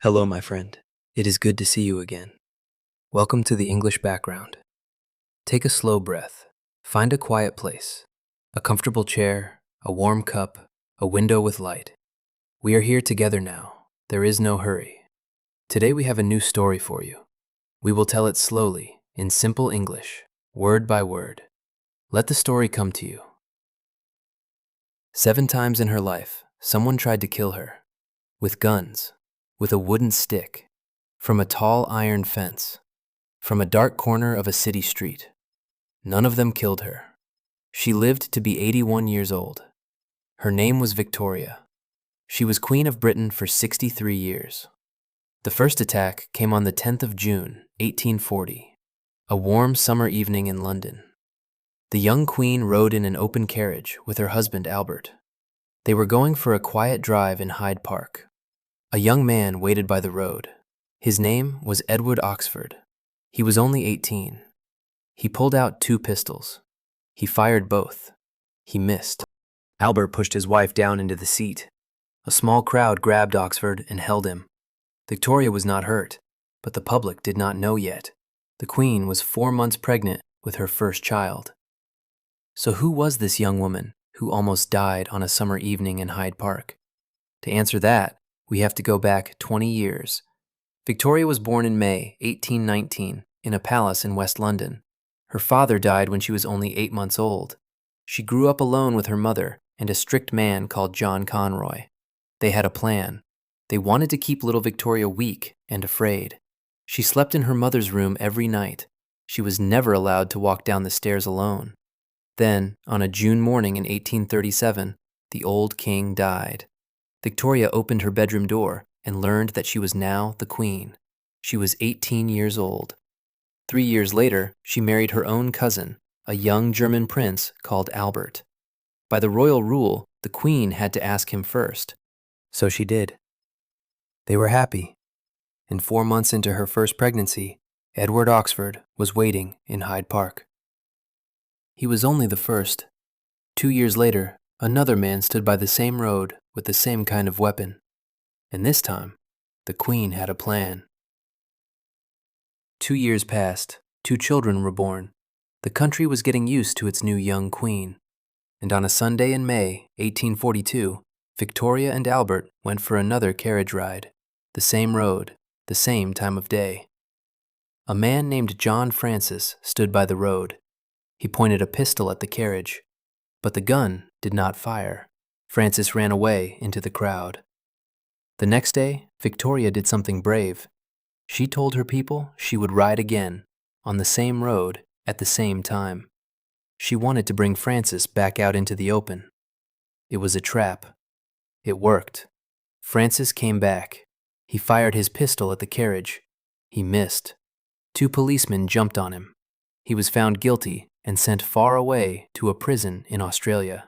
Hello, my friend. It is good to see you again. Welcome to the English background. Take a slow breath. Find a quiet place, a comfortable chair, a warm cup, a window with light. We are here together now. There is no hurry. Today we have a new story for you. We will tell it slowly, in simple English, word by word. Let the story come to you. 7 times in her life, someone tried to kill her. With guns, with a wooden stick, from a tall iron fence, from a dark corner of a city street. None of them killed her. She lived to be 81 years old. Her name was Victoria. She was Queen of Britain for 63 years. The first attack came on the 10th of June, 1840, a warm summer evening in London. The young queen rode in an open carriage with her husband Albert. They were going for a quiet drive in Hyde Park. A young man waited by the road. His name was Edward Oxford. He was only 18. He pulled out 2 pistols. He fired both. He missed. Albert pushed his wife down into the seat. A small crowd grabbed Oxford and held him. Victoria was not hurt, but the public did not know yet. The Queen was 4 months pregnant with her first child. So who was this young woman who almost died on a summer evening in Hyde Park? To answer that, we have to go back 20 years. Victoria was born in May 1819 in a palace in West London. Her father died when she was only 8 months old. She grew up alone with her mother and a strict man called John Conroy. They had a plan. They wanted to keep little Victoria weak and afraid. She slept in her mother's room every night. She was never allowed to walk down the stairs alone. Then, on a June morning in 1837, the old king died. Victoria opened her bedroom door and learned that she was now the queen. She was 18 years old. 3 years later, she married her own cousin, a young German prince called Albert. By the royal rule, the queen had to ask him first. So she did. They were happy. And 4 months into her first pregnancy, Edward Oxford was waiting in Hyde Park. He was only the first. 2 years later, another man stood by the same road with the same kind of weapon. And this time, the Queen had a plan. 2 years passed, 2 children were born. The country was getting used to its new young queen. And on a Sunday in May 1842, Victoria and Albert went for another carriage ride. The same road, the same time of day. A man named John Francis stood by the road. He pointed a pistol at the carriage, but the gun did not fire. Francis ran away into the crowd. The next day, Victoria did something brave. She told her people she would ride again, on the same road, at the same time. She wanted to bring Francis back out into the open. It was a trap. It worked. Francis came back. He fired his pistol at the carriage. He missed. 2 policemen jumped on him. He was found guilty and sent far away to a prison in Australia.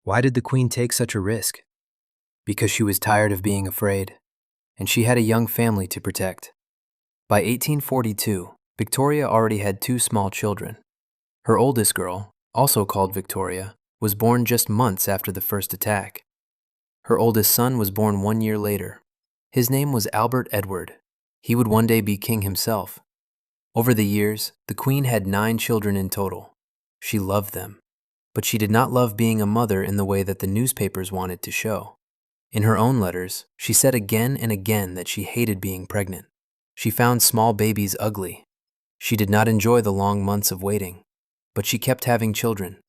Why did the Queen take such a risk? Because she was tired of being afraid, and she had a young family to protect. By 1842, Victoria already had 2 small children. Her oldest girl, also called Victoria, was born just months after the first attack. Her oldest son was born 1 year later. His name was Albert Edward. He would one day be king himself. Over the years, the Queen had 9 children in total. She loved them, but she did not love being a mother in the way that the newspapers wanted to show. In her own letters, she said again and again that she hated being pregnant. She found small babies ugly. She did not enjoy the long months of waiting, but she kept having children,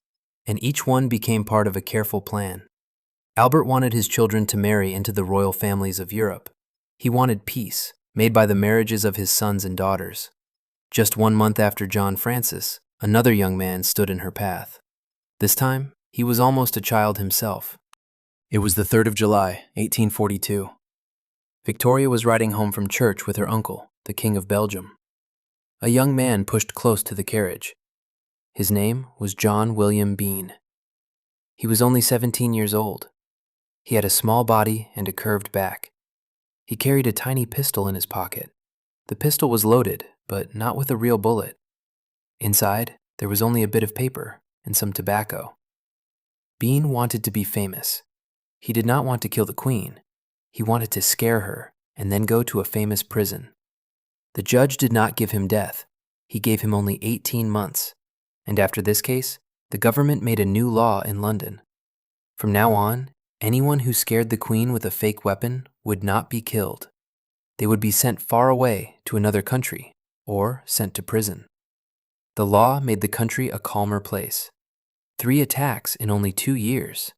and each one became part of a careful plan. Albert wanted his children to marry into the royal families of Europe. He wanted peace, made by the marriages of his sons and daughters. Just 1 month after John Francis, another young man stood in her path. This time, he was almost a child himself. It was the 3rd of July, 1842. Victoria was riding home from church with her uncle, the King of Belgium. A young man pushed close to the carriage. His name was John William Bean. He was only 17 years old. He had a small body and a curved back. He carried a tiny pistol in his pocket. The pistol was loaded, but not with a real bullet. Inside, there was only a bit of paper and some tobacco. Bean wanted to be famous. He did not want to kill the Queen. He wanted to scare her and then go to a famous prison. The judge did not give him death. He gave him only 18 months. And after this case, the government made a new law in London. From now on, anyone who scared the Queen with a fake weapon would not be killed. They would be sent far away to another country or sent to prison. The law made the country a calmer place. 3 attacks in only 2 years.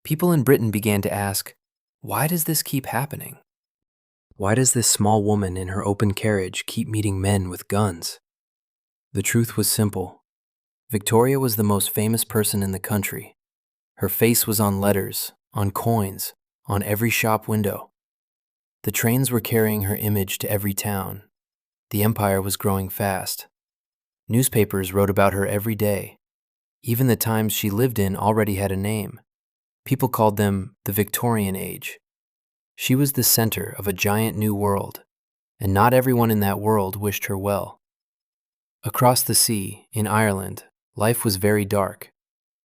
People in Britain began to ask, why does this keep happening? Why does this small woman in her open carriage keep meeting men with guns? The truth was simple. Victoria was the most famous person in the country. Her face was on letters, on coins, on every shop window. The trains were carrying her image to every town. The empire was growing fast. Newspapers wrote about her every day. Even the times she lived in already had a name. People called them the Victorian Age. She was the center of a giant new world, and not everyone in that world wished her well. Across the sea, in Ireland, life was very dark.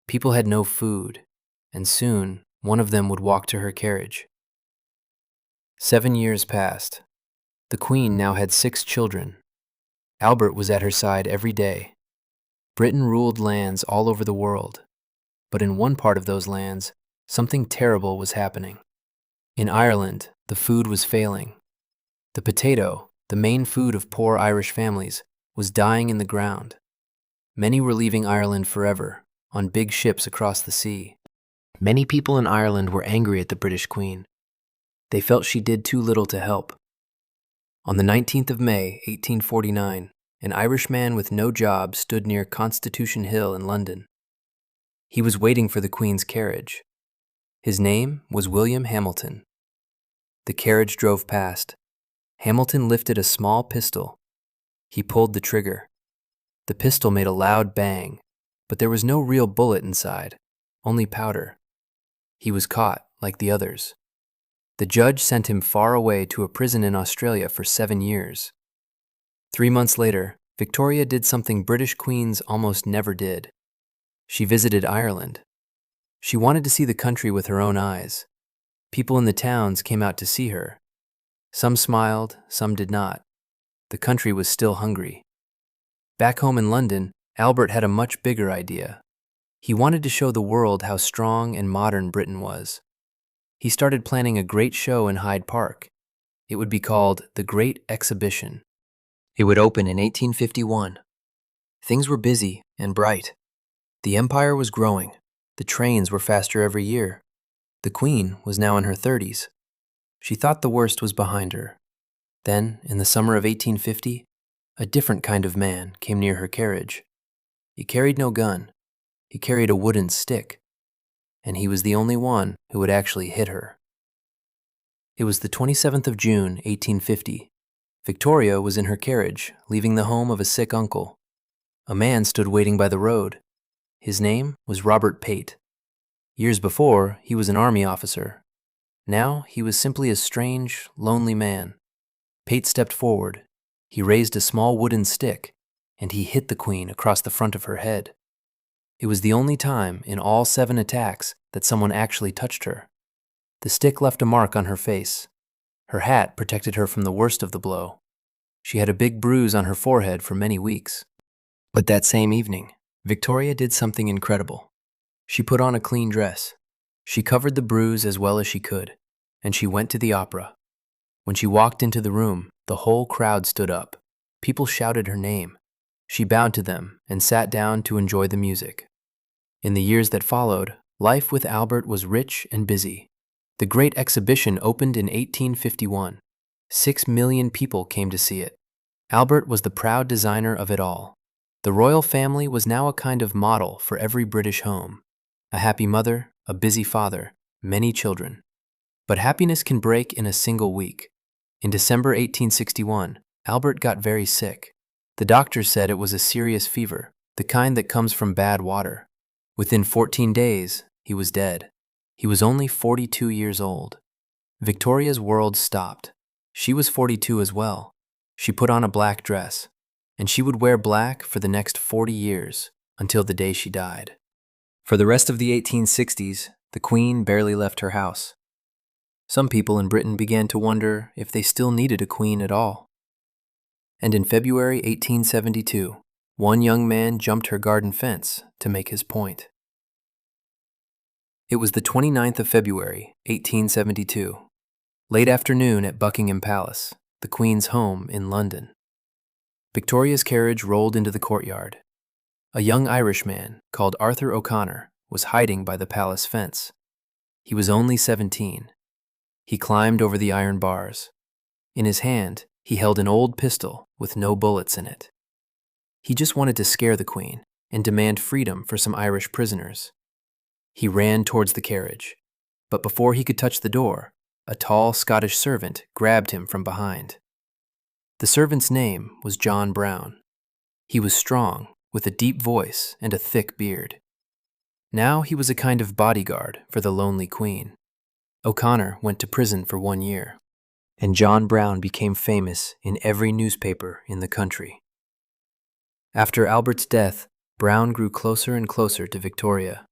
People had no food, and soon one of them would walk to her carriage. 7 years passed. The Queen now had 6 children. Albert was at her side every day. Britain ruled lands all over the world, but in one part of those lands, something terrible was happening. In Ireland, the food was failing. The potato, the main food of poor Irish families, was dying in the ground. Many were leaving Ireland forever, on big ships across the sea. Many people in Ireland were angry at the British Queen. They felt she did too little to help. On the 19th of May, 1849, an Irishman with no job stood near Constitution Hill in London. He was waiting for the Queen's carriage. His name was William Hamilton. The carriage drove past. Hamilton lifted a small pistol. He pulled the trigger. The pistol made a loud bang, but there was no real bullet inside, only powder. He was caught, like the others. The judge sent him far away to a prison in Australia for 7 years. 3 months later, Victoria did something British queens almost never did. She visited Ireland. She wanted to see the country with her own eyes. People in the towns came out to see her. Some smiled, some did not. The country was still hungry. Back home in London, Albert had a much bigger idea. He wanted to show the world how strong and modern Britain was. He started planning a great show in Hyde Park. It would be called the Great Exhibition. It would open in 1851. Things were busy and bright. The empire was growing. The trains were faster every year. The Queen was now in her 30s. She thought the worst was behind her. Then, in the summer of 1850, a different kind of man came near her carriage. He carried no gun. He carried a wooden stick. And he was the only one who would actually hit her. It was the 27th of June, 1850. Victoria was in her carriage, leaving the home of a sick uncle. A man stood waiting by the road. His name was Robert Pate. Years before, he was an army officer. Now, he was simply a strange, lonely man. Pate stepped forward. He raised a small wooden stick, and he hit the Queen across the front of her head. It was the only time in all 7 attacks that someone actually touched her. The stick left a mark on her face. Her hat protected her from the worst of the blow. She had a big bruise on her forehead for many weeks. But that same evening, Victoria did something incredible. She put on a clean dress. She covered the bruise as well as she could, and she went to the opera. When she walked into the room, the whole crowd stood up. People shouted her name. She bowed to them and sat down to enjoy the music. In the years that followed, life with Albert was rich and busy. The Great Exhibition opened in 1851. 6 million people came to see it. Albert was the proud designer of it all. The royal family was now a kind of model for every British home. A happy mother, a busy father, many children. But happiness can break in a single week. In December 1861, Albert got very sick. The doctors said it was a serious fever, the kind that comes from bad water. Within 14 days, he was dead. He was only 42 years old. Victoria's world stopped. She was 42 as well. She put on a black dress, and she would wear black for the next 40 years, until the day she died. For the rest of the 1860s, the Queen barely left her house. Some people in Britain began to wonder if they still needed a queen at all. And in February 1872, one young man jumped her garden fence to make his point. It was the 29th of February, 1872, late afternoon at Buckingham Palace, the Queen's home in London. Victoria's carriage rolled into the courtyard. A young Irishman called Arthur O'Connor was hiding by the palace fence. He was only 17. He climbed over the iron bars. In his hand, he held an old pistol with no bullets in it. He just wanted to scare the Queen and demand freedom for some Irish prisoners. He ran towards the carriage, but before he could touch the door, a tall Scottish servant grabbed him from behind. The servant's name was John Brown. He was strong, with a deep voice and a thick beard. Now he was a kind of bodyguard for the lonely Queen. O'Connor went to prison for 1 year, and John Brown became famous in every newspaper in the country. After Albert's death, Brown grew closer and closer to Victoria.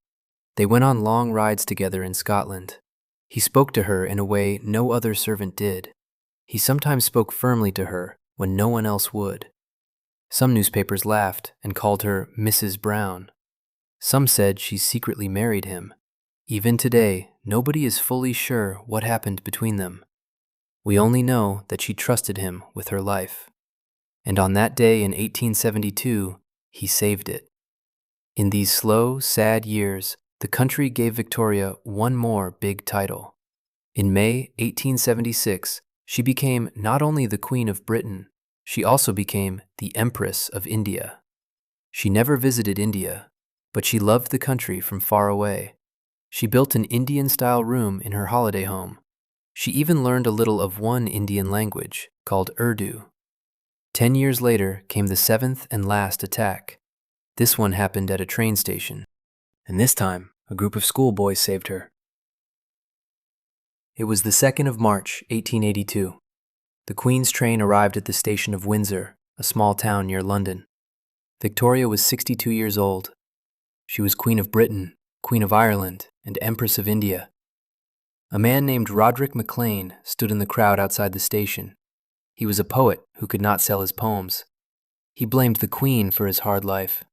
They went on long rides together in Scotland. He spoke to her in a way no other servant did. He sometimes spoke firmly to her when no one else would. Some newspapers laughed and called her Mrs. Brown. Some said she secretly married him. Even today, nobody is fully sure what happened between them. We only know that she trusted him with her life. And on that day in 1872, he saved it. In these slow, sad years, the country gave Victoria one more big title. In May 1876, she became not only the Queen of Britain, she also became the Empress of India. She never visited India, but she loved the country from far away. She built an Indian-style room in her holiday home. She even learned a little of one Indian language, called Urdu. 10 years later came the 7th and last attack. This one happened at a train station, and this time, a group of schoolboys saved her. It was the 2nd of March, 1882. The Queen's train arrived at the station of Windsor, a small town near London. Victoria was 62 years old. She was Queen of Britain, Queen of Ireland, and Empress of India. A man named Roderick MacLean stood in the crowd outside the station. He was a poet who could not sell his poems. He blamed the Queen for his hard life.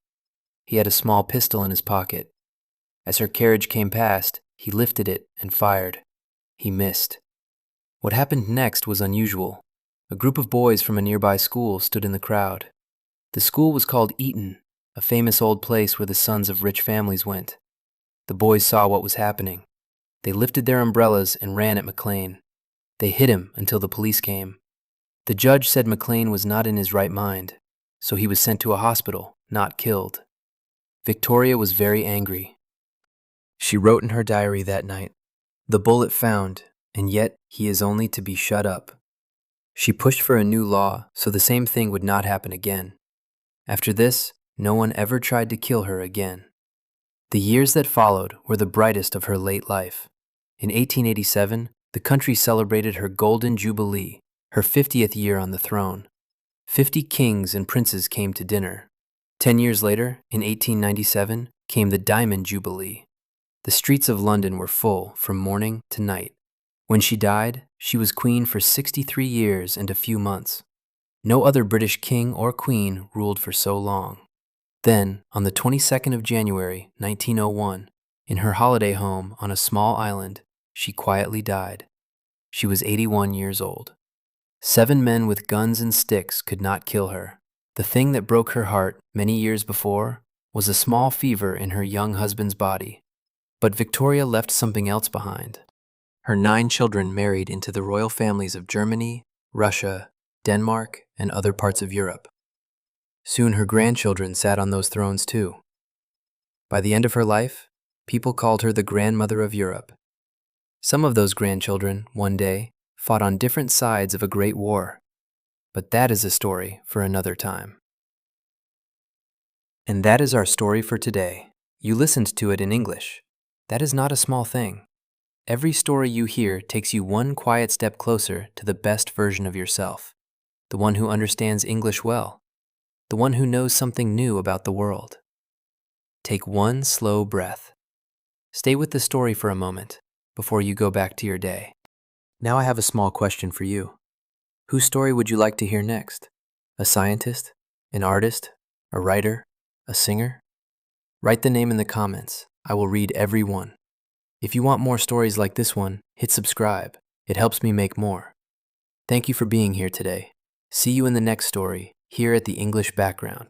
He had a small pistol in his pocket. As her carriage came past, he lifted it and fired. He missed. What happened next was unusual. A group of boys from a nearby school stood in the crowd. The school was called Eton, a famous old place where the sons of rich families went. The boys saw what was happening. They lifted their umbrellas and ran at MacLean. They hit him until the police came. The judge said MacLean was not in his right mind, so he was sent to a hospital, not killed. Victoria was very angry. She wrote in her diary that night, "The bullet found, and yet he is only to be shut up." She pushed for a new law so the same thing would not happen again. After this, no one ever tried to kill her again. The years that followed were the brightest of her late life. In 1887, the country celebrated her Golden Jubilee, her 50th year on the throne. 50 kings and princes came to dinner. 10 years later, in 1897, came the Diamond Jubilee. The streets of London were full from morning to night. When she died, she was queen for 63 years and a few months. No other British king or queen ruled for so long. Then, on the 22nd of January, 1901, in her holiday home on a small island, she quietly died. She was 81 years old. 7 men with guns and sticks could not kill her. The thing that broke her heart many years before was a small fever in her young husband's body. But Victoria left something else behind. Her 9 children married into the royal families of Germany, Russia, Denmark, and other parts of Europe. Soon her grandchildren sat on those thrones too. By the end of her life, people called her the grandmother of Europe. Some of those grandchildren, one day, fought on different sides of a great war. But that is a story for another time. And that is our story for today. You listened to it in English. That is not a small thing. Every story you hear takes you one quiet step closer to the best version of yourself, the one who understands English well, the one who knows something new about the world. Take one slow breath. Stay with the story for a moment before you go back to your day. Now I have a small question for you. Whose story would you like to hear next? A scientist? An artist? A writer? A singer? Write the name in the comments. I will read every one. If you want more stories like this one, hit subscribe. It helps me make more. Thank you for being here today. See you in the next story, here at the English Background.